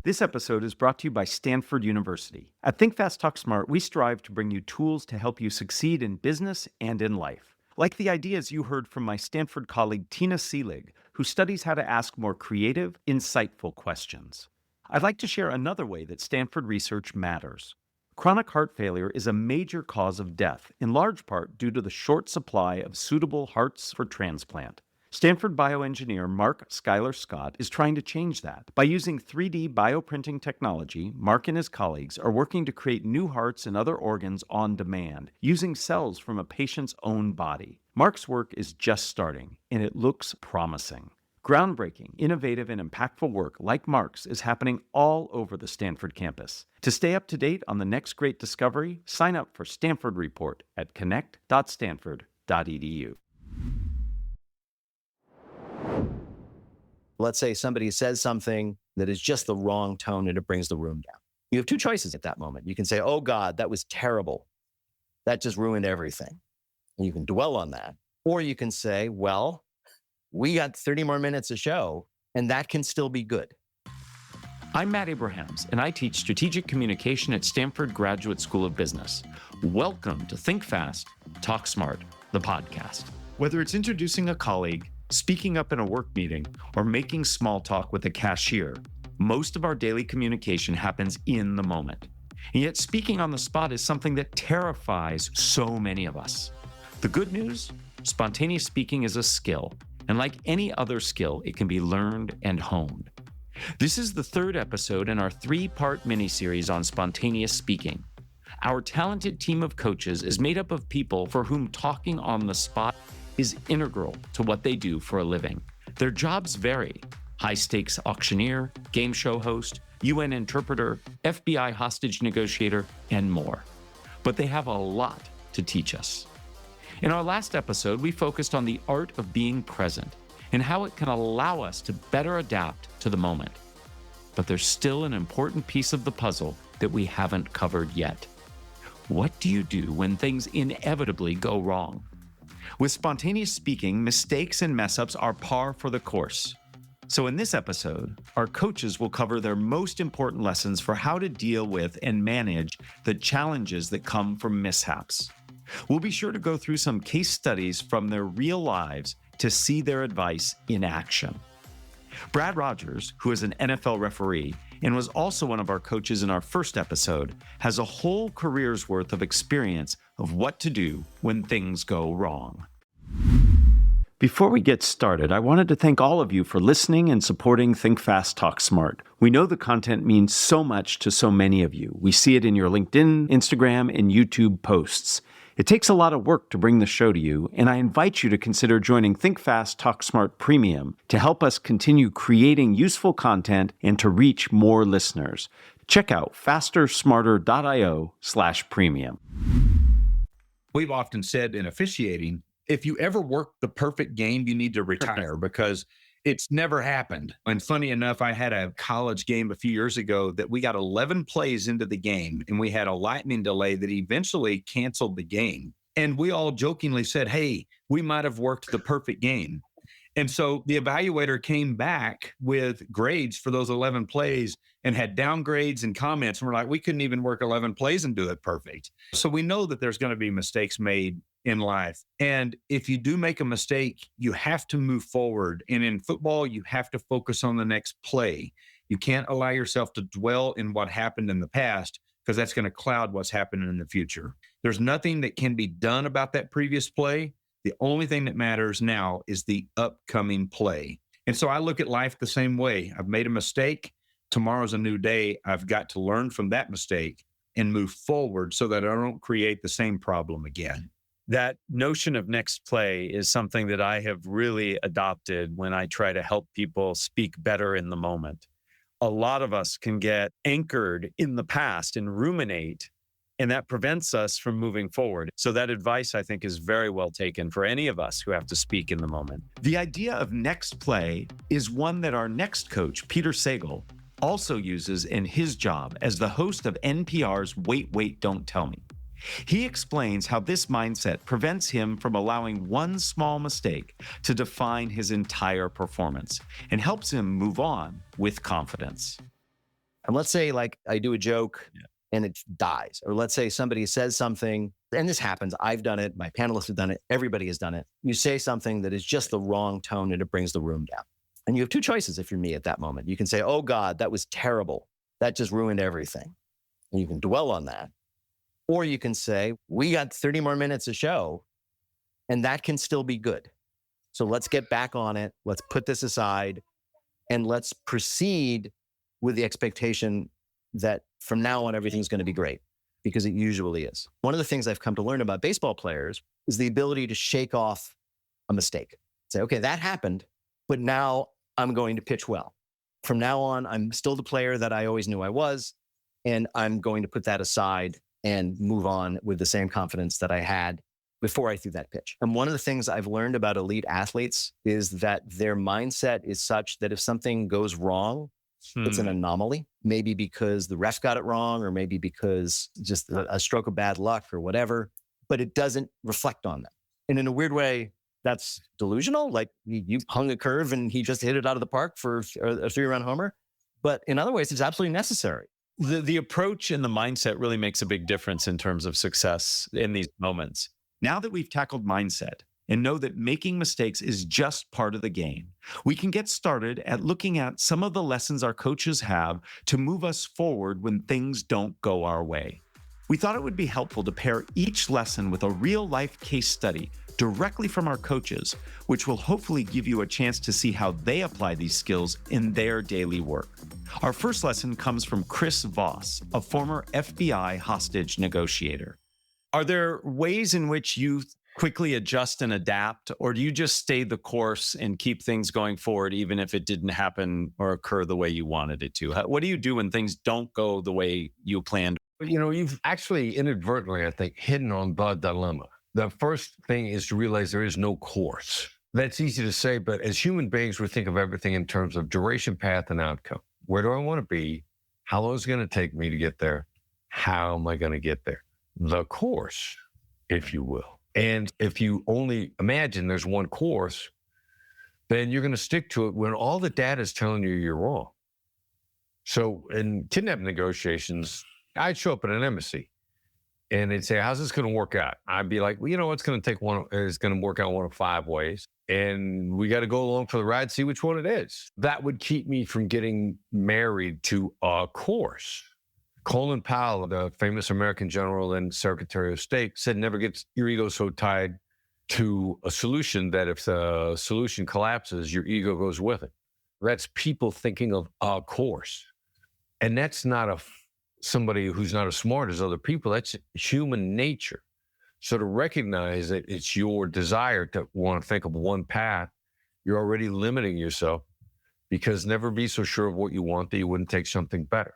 This episode is brought to you by Stanford University. At Think Fast, Talk Smart, we strive to bring you tools to help you succeed in business and in life. Like the ideas you heard from my Stanford colleague Tina Seelig, who studies how to ask more creative, insightful questions. I'd like to share another way that Stanford research matters. Chronic heart failure is a major cause of death, in large part due to the short supply of suitable hearts for transplant. Stanford bioengineer Mark Schuyler Scott is trying to change that. By using 3D bioprinting technology, Mark and his colleagues are working to create new hearts and other organs on demand, using cells from a patient's own body. Mark's work is just starting, and it looks promising. Groundbreaking, innovative, and impactful work like Mark's is happening all over the Stanford campus. To stay up to date on the next great discovery, sign up for Stanford Report at connect.stanford.edu. Let's say somebody says something that is just the wrong tone and it brings the room down. You have two choices at that moment. You can say, oh God, that was terrible. That just ruined everything. And you can dwell on that. Or you can say, well, we got 30 more minutes of show and that can still be good. I'm Matt Abrahams, and I teach strategic communication at Stanford Graduate School of Business. Welcome to Think Fast, Talk Smart, the podcast. Whether it's introducing a colleague, speaking up in a work meeting, or making small talk with a cashier, most of our daily communication happens in the moment. And yet speaking on the spot is something that terrifies so many of us. The good news? Spontaneous speaking is a skill, and like any other skill, it can be learned and honed. This is the third episode in our 3-part miniseries on spontaneous speaking. Our talented team of coaches is made up of people for whom talking on the spot is integral to what they do for a living. Their jobs vary: high-stakes auctioneer, game show host, UN interpreter, FBI hostage negotiator, and more. But they have a lot to teach us. In our last episode, we focused on the art of being present and how it can allow us to better adapt to the moment. But there's still an important piece of the puzzle that we haven't covered yet. What do you do when things inevitably go wrong? With spontaneous speaking, mistakes and mess-ups are par for the course. So in this episode, our coaches will cover their most important lessons for how to deal with and manage the challenges that come from mishaps. We'll be sure to go through some case studies from their real lives to see their advice in action. Brad Rogers, who is an NFL referee and was also one of our coaches in our first episode, has a whole career's worth of experience of what to do when things go wrong. Before we get started, I wanted to thank all of you for listening and supporting Think Fast, Talk Smart. We know the content means so much to so many of you. We see it in your LinkedIn, Instagram, and YouTube posts. It takes a lot of work to bring the show to you, and I invite you to consider joining Think Fast, Talk Smart Premium to help us continue creating useful content and to reach more listeners. Check out fastersmarter.io/premium. We've often said in officiating, if you ever work the perfect game, you need to retire because it's never happened. And funny enough, I had a college game a few years ago that we got 11 plays into the game and we had a lightning delay that eventually canceled the game. And we all jokingly said, hey, we might have worked the perfect game. And so the evaluator came back with grades for those 11 plays and had downgrades and comments. And we're like, we couldn't even work 11 plays and do it perfect. So we know that there's going to be mistakes made in life. And if you do make a mistake, you have to move forward. And in football, you have to focus on the next play. You can't allow yourself to dwell in what happened in the past because that's going to cloud what's happening in the future. There's nothing that can be done about that previous play. The only thing that matters now is the upcoming play. And so I look at life the same way. I've made a mistake. Tomorrow's a new day. I've got to learn from that mistake and move forward so that I don't create the same problem again. That notion of next play is something that I have really adopted when I try to help people speak better in the moment. A lot of us can get anchored in the past and ruminate, and that prevents us from moving forward. So that advice, I think, is very well taken for any of us who have to speak in the moment. The idea of next play is one that our next coach, Peter Sagal, also uses in his job as the host of NPR's Wait, Wait, Don't Tell Me. He explains how this mindset prevents him from allowing one small mistake to define his entire performance and helps him move on with confidence. And let's say like I do a joke and it dies. Or let's say somebody says something, and this happens. I've done it. My panelists have done it. Everybody has done it. You say something that is just the wrong tone and it brings the room down. And you have two choices if you're me at that moment. You can say, oh God, that was terrible. That just ruined everything. And you can dwell on that. Or you can say, we got 30 more minutes of show, and that can still be good. So let's get back on it. Let's put this aside, and let's proceed with the expectation that from now on, everything's going to be great, because it usually is. One of the things I've come to learn about baseball players is the ability to shake off a mistake. Say, okay, that happened, but now I'm going to pitch well. From now on, I'm still the player that I always knew I was, and I'm going to put that aside and move on with the same confidence that I had before I threw that pitch. And one of the things I've learned about elite athletes is that their mindset is such that if something goes wrong, it's an anomaly, maybe because the ref got it wrong, or maybe because just a stroke of bad luck or whatever, but it doesn't reflect on them. And in a weird way, that's delusional. Like you hung a curve and he just hit it out of the park for a 3-run homer. But in other ways, it's absolutely necessary. The approach and the mindset really makes a big difference in terms of success in these moments. Now that we've tackled mindset and know that making mistakes is just part of the game, we can get started at looking at some of the lessons our coaches have to move us forward when things don't go our way. We thought it would be helpful to pair each lesson with a real-life case study directly from our coaches, which will hopefully give you a chance to see how they apply these skills in their daily work. Our first lesson comes from Chris Voss, a former FBI hostage negotiator. Are there ways in which you quickly adjust and adapt, or do you just stay the course and keep things going forward even if it didn't happen or occur the way you wanted it to? What do you do when things don't go the way you planned? You know, you've actually inadvertently, I think, hidden on the dilemma. The first thing is to realize there is no course. That's easy to say, but as human beings, we think of everything in terms of duration, path, and outcome. Where do I want to be? How long is it going to take me to get there? How am I going to get there? The course, if you will. And if you only imagine there's one course, then you're going to stick to it when all the data is telling you you're wrong. So in kidnapping negotiations, I'd show up at an embassy and they'd say, how's this going to work out? I'd be like, well, you know, it's going to work out one of 5 ways. And we got to go along for the ride, see which one it is. That would keep me from getting married to a course. Colin Powell, the famous American general and Secretary of State, said never get your ego so tied to a solution that if the solution collapses, your ego goes with it. That's people thinking of a course. And that's not somebody who's not as smart as other people. That's human nature. So to recognize that it's your desire to want to think of one path, you're already limiting yourself, because never be so sure of what you want that you wouldn't take something better.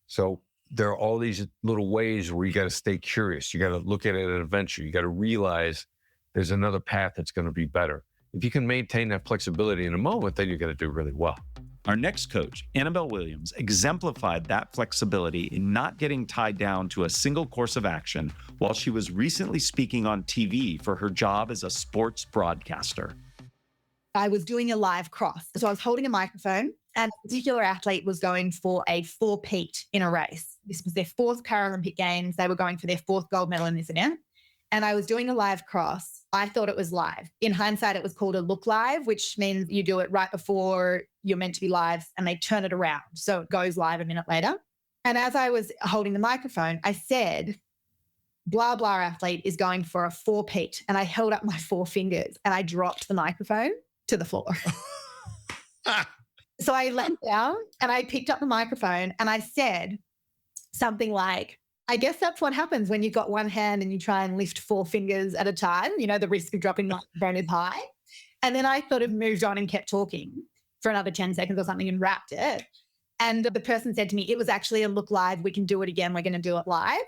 So there are all these little ways where you got to stay curious. You got to look at it as an adventure. You got to realize there's another path that's going to be better. If you can maintain that flexibility in a moment, then you're going to do really well. Our next coach, Annabelle Williams, exemplified that flexibility in not getting tied down to a single course of action while she was recently speaking on TV for her job as a sports broadcaster. I was doing a live cross. So I was holding a microphone, and a particular athlete was going for a 4-peat in a race. This was their 4th Paralympic Games. They were going for their 4th gold medal in this event. And I was doing a live cross. I thought it was live. In hindsight, it was called a look live, which means you do it right before you're meant to be live and they turn it around. So it goes live a minute later. And as I was holding the microphone, I said, blah, blah athlete is going for a 4-peat. And I held up my 4 fingers and I dropped the microphone to the floor. So I leant down and I picked up the microphone and I said something like, I guess that's what happens when you've got one hand and you try and lift 4 fingers at a time. You know, the risk of dropping the microphone is high. And then I sort of moved on and kept talking for another 10 seconds or something and wrapped it. And the person said to me, it was actually a look live. We can do it again. We're going to do it live.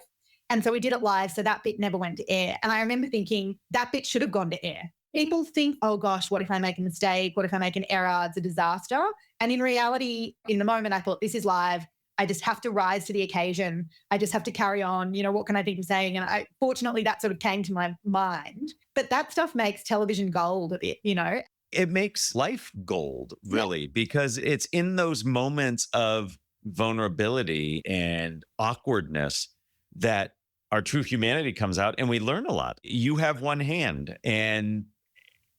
And so we did it live. So that bit never went to air. And I remember thinking that bit should have gone to air. People think, oh gosh, what if I make a mistake? What if I make an error? It's a disaster. And in reality, in the moment, I thought, this is live. I just have to rise to the occasion. I just have to carry on. You know, what can I think of saying? And fortunately, that sort of came to my mind. But that stuff makes television gold a bit, you know. It makes life gold, really, because it's in those moments of vulnerability and awkwardness that our true humanity comes out, and we learn a lot. You have one hand, and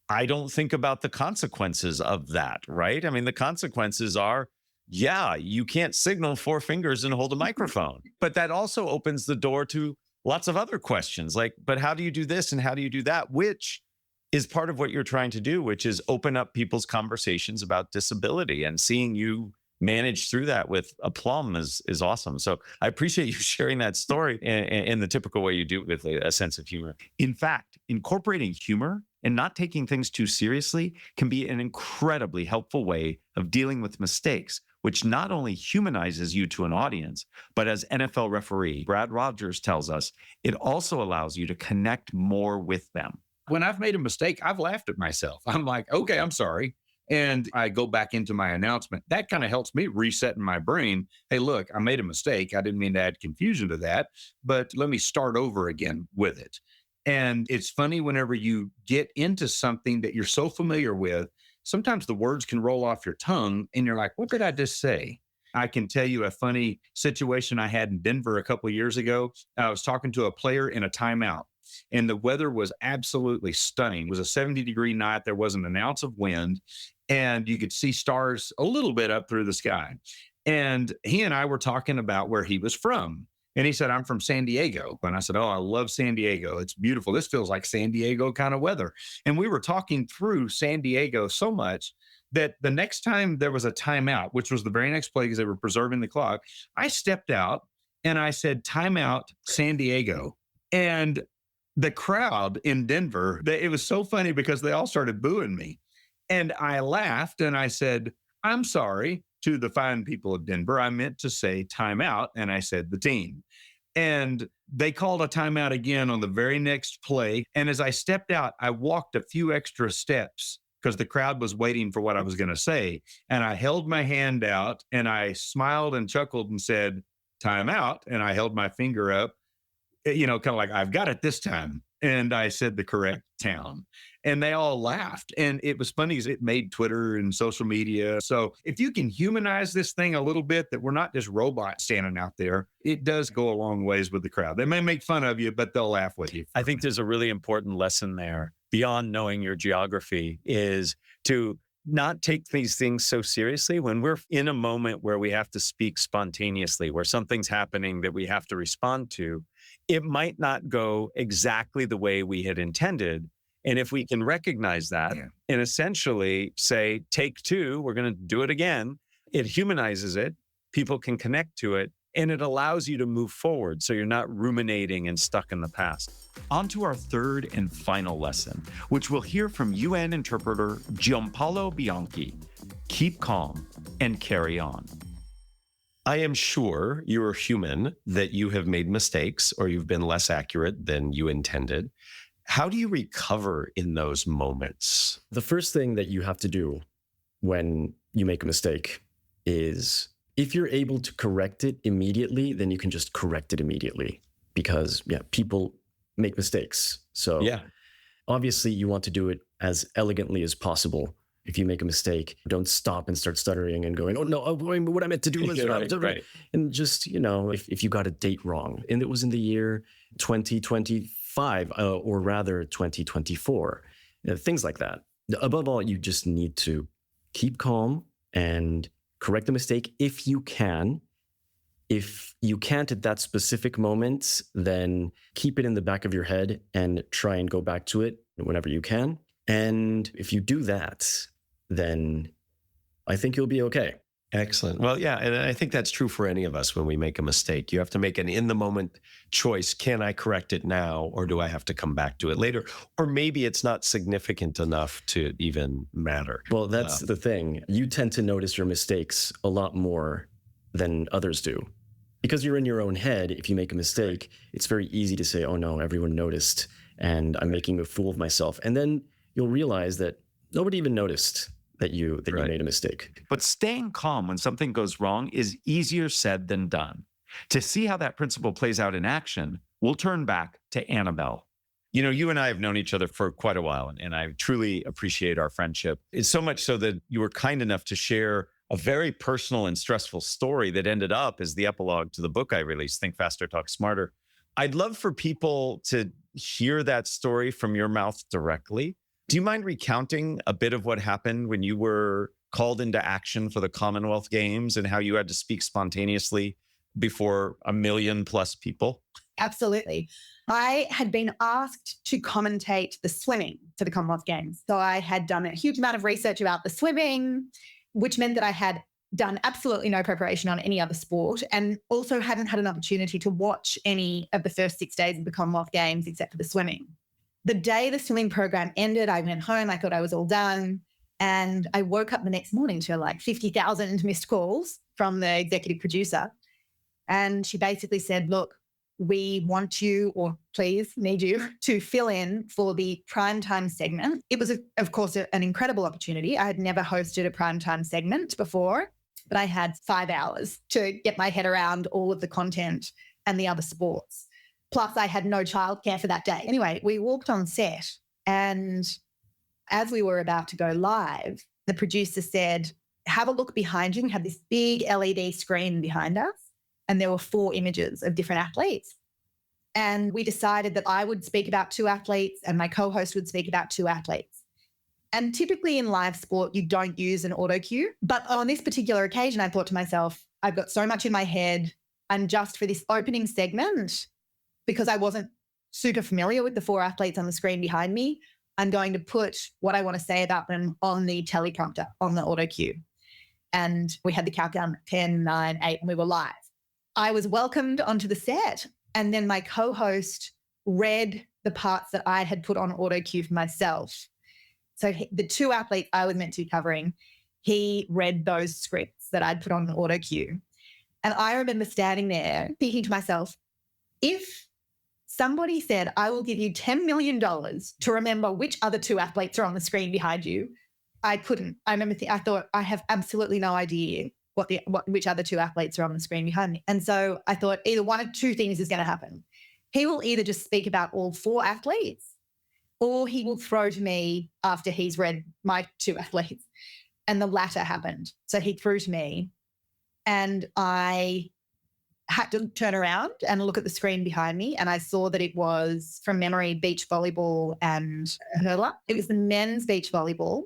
I don't think about the consequences of that, right? I mean, the consequences are, yeah, you can't signal 4 fingers and hold a microphone. But that also opens the door to lots of other questions like, but how do you do this and how do you do that? Which is part of what you're trying to do, which is open up people's conversations about disability, and seeing you manage through that with aplomb is awesome. So I appreciate you sharing that story in the typical way you do it with a sense of humor. In fact, incorporating humor and not taking things too seriously can be an incredibly helpful way of dealing with mistakes, which not only humanizes you to an audience, but as NFL referee Brad Rogers tells us, it also allows you to connect more with them. When I've made a mistake, I've laughed at myself. I'm like, okay, I'm sorry. And I go back into my announcement. That kind of helps me reset in my brain. Hey, look, I made a mistake. I didn't mean to add confusion to that, but let me start over again with it. And it's funny whenever you get into something that you're so familiar with, sometimes the words can roll off your tongue and you're like, what did I just say? I can tell you a funny situation I had in Denver a couple of years ago. I was talking to a player in a timeout, and the weather was absolutely stunning. It was a 70-degree night. There wasn't an ounce of wind, and you could see stars a little bit up through the sky. And he and I were talking about where he was from. And he said, I'm from San Diego. And I said, oh, I love San Diego. It's beautiful. This feels like San Diego kind of weather. And we were talking through San Diego so much that the next time there was a timeout, which was the very next play because they were preserving the clock, I stepped out and I said, timeout San Diego. And the crowd in Denver, it was so funny because they all started booing me. And I laughed and I said, I'm sorry to the fine people of Denver. I meant to say timeout, and I said the team. And they called a timeout again on the very next play. And as I stepped out, I walked a few extra steps because the crowd was waiting for what I was going to say. And I held my hand out and I smiled and chuckled and said, timeout. And I held my finger up, kind of like, I've got it this time. And I said the correct town. And they all laughed. And it was funny because it made Twitter and social media. So if you can humanize this thing a little bit, that we're not just robots standing out there, it does go a long ways with the crowd. They may make fun of you, but they'll laugh with you. I think there's a really important lesson there beyond knowing your geography is to not take these things so seriously. When we're in a moment where we have to speak spontaneously, where something's happening that we have to respond to, it might not go exactly the way we had intended. And if we can recognize that and essentially say, take 2, we're going to do it again, it humanizes it, people can connect to it, and it allows you to move forward so you're not ruminating and stuck in the past. On to our third and final lesson, which we'll hear from UN interpreter Giampaolo Bianchi. Keep calm and carry on. I am sure you're human, that you have made mistakes or you've been less accurate than you intended. How do you recover in those moments? The first thing that you have to do when you make a mistake is, if you're able to correct it immediately, then you can just correct it immediately, because people make mistakes. So obviously you want to do it as elegantly as possible. If you make a mistake, don't stop and start stuttering and going, oh no, what I meant to do was right. And just, if you got a date wrong and it was in the year 2025 or rather 2024, things like that. Above all, you just need to keep calm and correct the mistake if you can. If you can't at that specific moment, then keep it in the back of your head and try and go back to it whenever you can. And if you do that, then I think you'll be okay. Excellent. Well, yeah, and I think that's true for any of us when we make a mistake. You have to make an in-the-moment choice. Can I correct it now, or do I have to come back to it later? Or maybe it's not significant enough to even matter. Well, that's the thing. You tend to notice your mistakes a lot more than others do. Because you're in your own head, if you make a mistake, it's very easy to say, oh no, everyone noticed, and I'm making a fool of myself. And then you'll realize that nobody even noticed that you made a mistake. But staying calm when something goes wrong is easier said than done. To see how that principle plays out in action, we'll turn back to Anabelle. You and I have known each other for quite a while, and I truly appreciate our friendship. It's so much so that you were kind enough to share a very personal and stressful story that ended up as the epilogue to the book I released, Think Faster, Talk Smarter. I'd love for people to hear that story from your mouth directly. Do you mind recounting a bit of what happened when you were called into action for the Commonwealth Games and how you had to speak spontaneously before 1 million plus people? Absolutely. I had been asked to commentate the swimming for the Commonwealth Games. So I had done a huge amount of research about the swimming, which meant that I had done absolutely no preparation on any other sport and also hadn't had an opportunity to watch any of the first 6 days of the Commonwealth Games except for the swimming. The day the swimming program ended, I went home. I thought I was all done. And I woke up the next morning to like 50,000 missed calls from the executive producer. And she basically said, look, we want you, or please need you, to fill in for the primetime segment. It was, of course, an incredible opportunity. I had never hosted a primetime segment before, but I had 5 hours to get my head around all of the content and the other sports. Plus, I had no childcare for that day. Anyway, we walked on set, and as we were about to go live, the producer said, have a look behind you. And had this big LED screen behind us, and there were 4 images of different athletes. And we decided that I would speak about 2 athletes and my co-host would speak about 2 athletes. And typically in live sport, you don't use an auto cue. But on this particular occasion, I thought to myself, I've got so much in my head. And just for this opening segment, because I wasn't super familiar with the 4 athletes on the screen behind me, I'm going to put what I want to say about them on the teleprompter, on the auto cue. And we had the countdown 10, 9, 8, and we were live. I was welcomed onto the set, and then my co-host read the parts that I had put on auto cue for myself. So the 2 athletes I was meant to be covering, he read those scripts that I'd put on auto cue. And I remember standing there thinking to myself, if somebody said, I will give you $10 million to remember which other 2 athletes are on the screen behind you, I couldn't. I remember I thought, I have absolutely no idea which other 2 athletes are on the screen behind me. And so I thought either one of 2 things is going to happen. He will either just speak about all 4 athletes, or he will throw to me after he's read my 2 athletes. And the latter happened. So he threw to me, and I had to turn around and look at the screen behind me, and I saw that it was, from memory, beach volleyball and hurdler. It was the men's beach volleyball.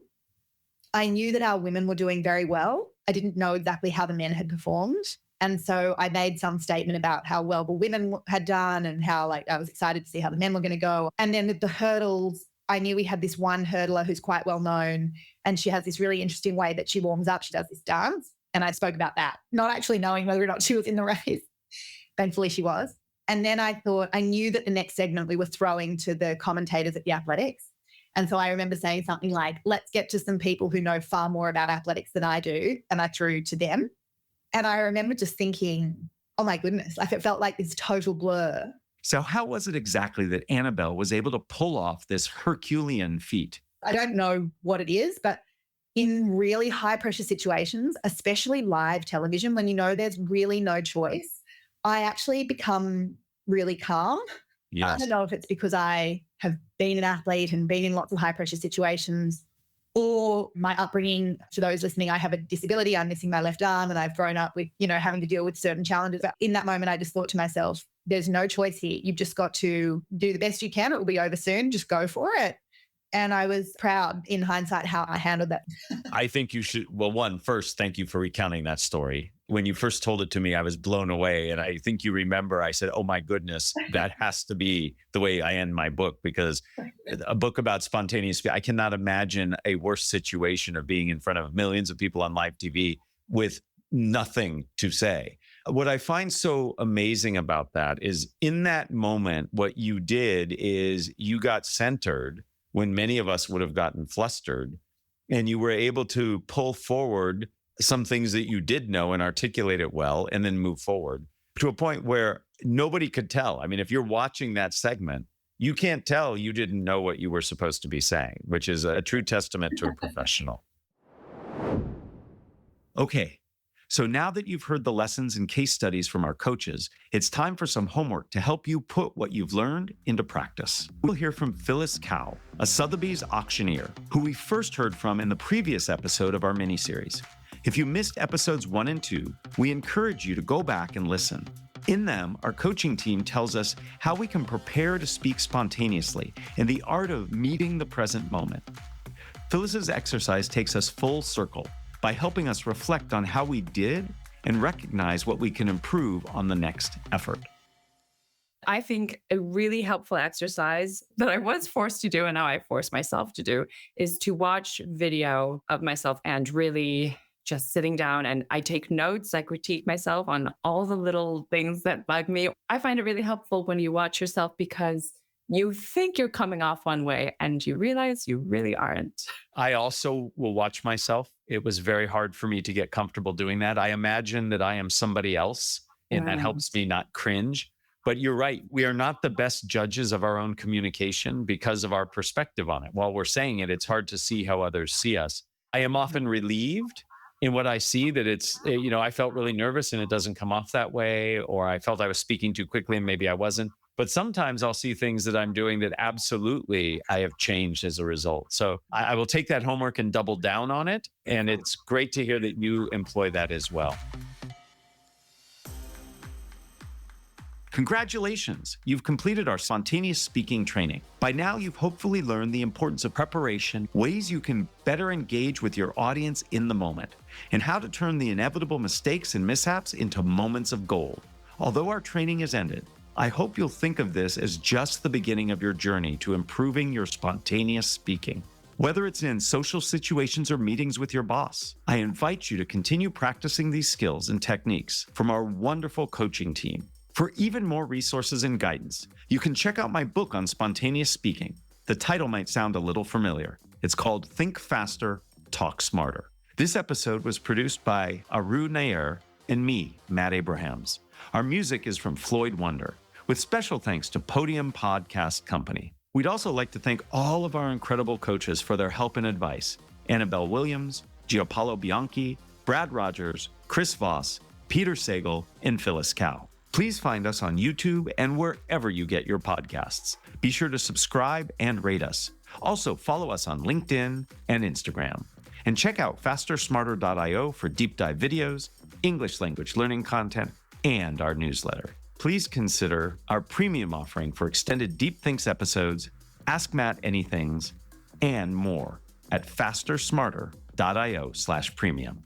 I knew that our women were doing very well. I didn't know exactly how the men had performed. And so I made some statement about how well the women had done and how I was excited to see how the men were going to go. And then with the hurdles, I knew we had this one hurdler who's quite well known, and she has this really interesting way that she warms up. She does this dance. And I spoke about that, not actually knowing whether or not she was in the race. Thankfully she was. And then I thought, I knew that the next segment we were throwing to the commentators at the athletics. And so I remember saying something like, let's get to some people who know far more about athletics than I do. And I threw to them. And I remember just thinking, oh my goodness, it felt like this total blur. So how was it exactly that Anabelle was able to pull off this Herculean feat? I don't know what it is, but in really high pressure situations, especially live television, when you know there's really no choice, I actually become really calm. Yes. I don't know if it's because I have been an athlete and been in lots of high pressure situations, or my upbringing. To those listening, I have a disability. I'm missing my left arm, and I've grown up with, having to deal with certain challenges. But in that moment, I just thought to myself, there's no choice here. You've just got to do the best you can. It will be over soon. Just go for it. And I was proud in hindsight how I handled that. I think you should, first, thank you for recounting that story. When you first told it to me, I was blown away. And I think you remember, I said, oh my goodness, that has to be the way I end my book, because a book about spontaneous, I cannot imagine a worse situation of being in front of millions of people on live TV with nothing to say. What I find so amazing about that is, in that moment, what you did is you got centered when many of us would have gotten flustered, and you were able to pull forward some things that you did know and articulate it well, and then move forward to a point where nobody could tell. I mean, if you're watching that segment, you can't tell you didn't know what you were supposed to be saying, which is a true testament to a professional. Okay. So now that you've heard the lessons and case studies from our coaches, it's time for some homework to help you put what you've learned into practice. We'll hear from Phyllis Kao, a Sotheby's auctioneer, who we first heard from in the previous episode of our miniseries. If you missed episodes 1 and 2, we encourage you to go back and listen. In them, our coaching team tells us how we can prepare to speak spontaneously and the art of meeting the present moment. Phyllis's exercise takes us full circle by helping us reflect on how we did and recognize what we can improve on the next effort. I think a really helpful exercise that I was forced to do and now I force myself to do is to watch video of myself and really just sitting down, and I take notes. I critique myself on all the little things that bug me. I find it really helpful when you watch yourself because you think you're coming off one way and you realize you really aren't. I also will watch myself. It was very hard for me to get comfortable doing that. I imagine that I am somebody else, and that helps me not cringe. But you're right. We are not the best judges of our own communication because of our perspective on it. While we're saying it, it's hard to see how others see us. I am often relieved in what I see that it's, I felt really nervous and it doesn't come off that way, or I felt I was speaking too quickly and maybe I wasn't. But sometimes I'll see things that I'm doing that absolutely I have changed as a result. So I will take that homework and double down on it. And it's great to hear that you employ that as well. Congratulations, you've completed our spontaneous speaking training. By now, you've hopefully learned the importance of preparation, ways you can better engage with your audience in the moment, and how to turn the inevitable mistakes and mishaps into moments of gold. Although our training is ended, I hope you'll think of this as just the beginning of your journey to improving your spontaneous speaking. Whether it's in social situations or meetings with your boss, I invite you to continue practicing these skills and techniques from our wonderful coaching team. For even more resources and guidance, you can check out my book on spontaneous speaking. The title might sound a little familiar. It's called Think Faster, Talk Smarter. This episode was produced by Aru Nair and me, Matt Abrahams. Our music is from Floyd Wonder, with special thanks to Podium Podcast Company. We'd also like to thank all of our incredible coaches for their help and advice. Annabelle Williams, Giampaolo Bianchi, Brad Rogers, Chris Voss, Peter Sagal, and Phyllis Kao. Please find us on YouTube and wherever you get your podcasts. Be sure to subscribe and rate us. Also, follow us on LinkedIn and Instagram. And check out fastersmarter.io for deep dive videos, English language learning content, and our newsletter. Please consider our premium offering for extended Deep Thinks episodes, Ask Matt Anythings, and more at fastersmarter.io/premium.